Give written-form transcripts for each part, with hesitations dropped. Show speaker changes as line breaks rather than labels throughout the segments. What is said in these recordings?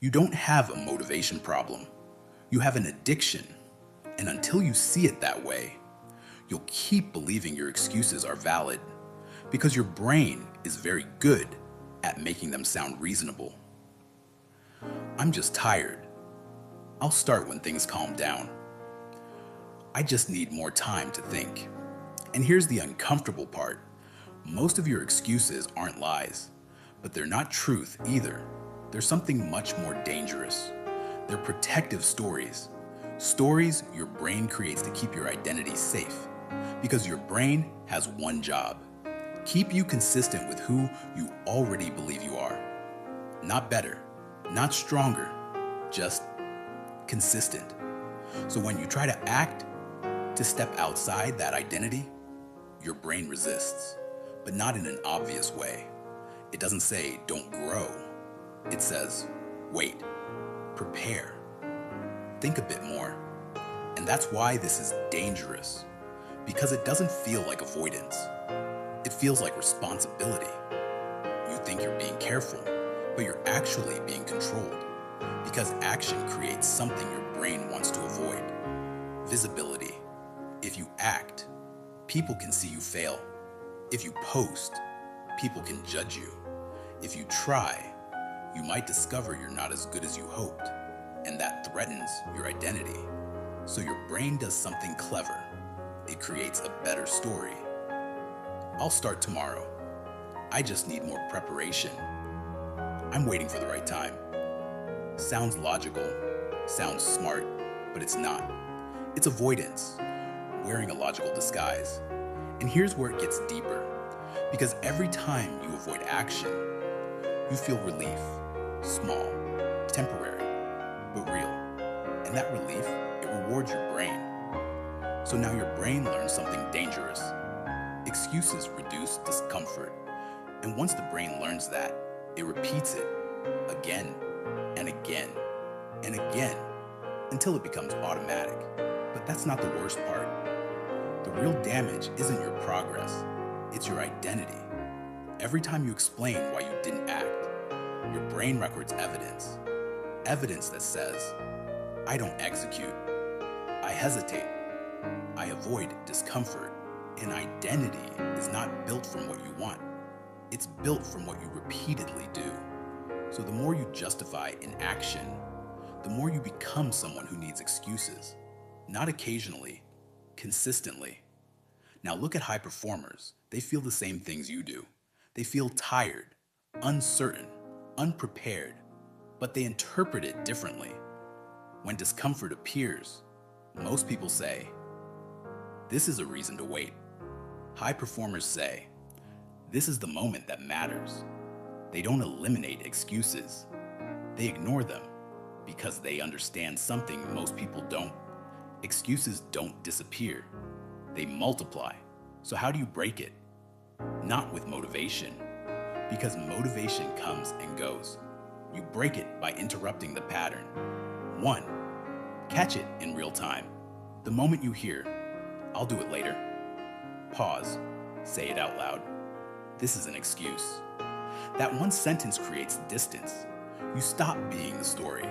You don't have a motivation problem. You have an addiction. And until you see it that way, you'll keep believing your excuses are valid because your brain is very good at making them sound reasonable. I'm just tired. I'll start when things calm down. I just need more time to think. And here's the uncomfortable part. Most of your excuses aren't lies, but they're not truth either. There's something much more dangerous. They're protective stories. Stories your brain creates to keep your identity safe. Because your brain has one job: keep you consistent with who you already believe you are. Not better, not stronger, just consistent. So when you try to act, to step outside that identity, your brain resists, but not in an obvious way. It doesn't say, don't grow. It says, wait, prepare, think a bit more. And that's why this is dangerous, because it doesn't feel like avoidance. It feels like responsibility. You think you're being careful, but you're actually being controlled, because action creates something your brain wants to avoid: visibility. If you act, people can see you fail. If you post, people can judge you. If you try, you might discover you're not as good as you hoped, and that threatens your identity. So your brain does something clever. It creates a better story. I'll start tomorrow. I just need more preparation. I'm waiting for the right time. Sounds logical, sounds smart, but it's not. It's avoidance, wearing a logical disguise. And here's where it gets deeper. Because every time you avoid action, you feel relief. Small, temporary, but real. And that relief, it rewards your brain. So now your brain learns something dangerous. Excuses reduce discomfort. And once the brain learns that, it repeats it again and again and again until it becomes automatic. But that's not the worst part. The real damage isn't your progress, it's your identity. Every time you explain why you didn't act, your brain records evidence. Evidence that says, I don't execute, I hesitate, I avoid discomfort. And identity is not built from what you want. It's built from what you repeatedly do. So the more you justify in action, the more you become someone who needs excuses. Not occasionally, consistently. Now look at high performers. They feel the same things you do. They feel tired, uncertain, unprepared, but they interpret it differently. When discomfort appears, most people say, this is a reason to wait. High performers say, this is the moment that matters. They don't eliminate excuses. They ignore them because they understand something most people don't. Excuses don't disappear. They multiply. So how do you break it? Not with motivation, because motivation comes and goes. You break it by interrupting the pattern. 1, catch it in real time. The moment you hear, I'll do it later. Pause, say it out loud. This is an excuse. That one sentence creates distance. You stop being the story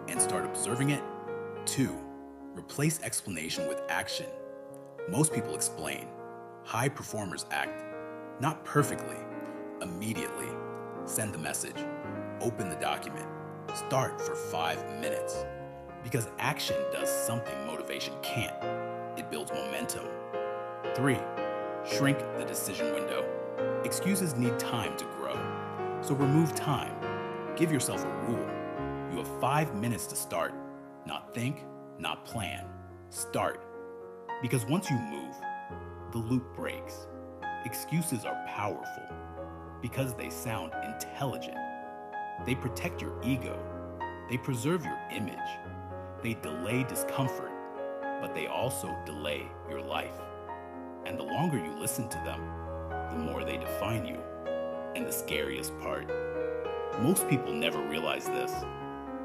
and start observing it. 2, replace explanation with action. Most people explain. High performers act. Not perfectly, immediately. Send the message. Open the document. Start for 5 minutes. Because action does something motivation can't. It builds momentum. 3, shrink the decision window. Excuses need time to grow. So remove time. Give yourself a rule. You have 5 minutes to start. Not think, not plan. Start. Because once you move, the loop breaks. Excuses are powerful because they sound intelligent. They protect your ego. They preserve your image. They delay discomfort, but they also delay your life. And the longer you listen to them, the more they define you. And the scariest part, most people never realize this.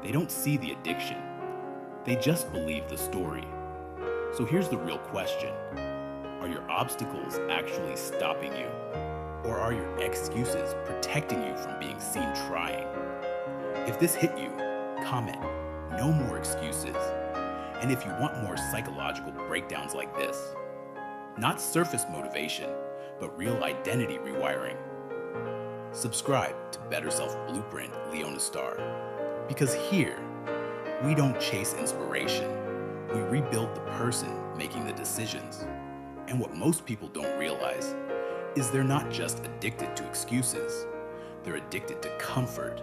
They don't see the addiction. They just believe the story. So here's the real question. Are your obstacles actually stopping you? Or are your excuses protecting you from being seen trying? If this hit you, comment, no more excuses. And if you want more psychological breakdowns like this, not surface motivation, but real identity rewiring, subscribe to Better Self Blueprint Leona Star. Because here, we don't chase inspiration. We rebuild the person making the decisions. And what most people don't realize is they're not just addicted to excuses. They're addicted to comfort.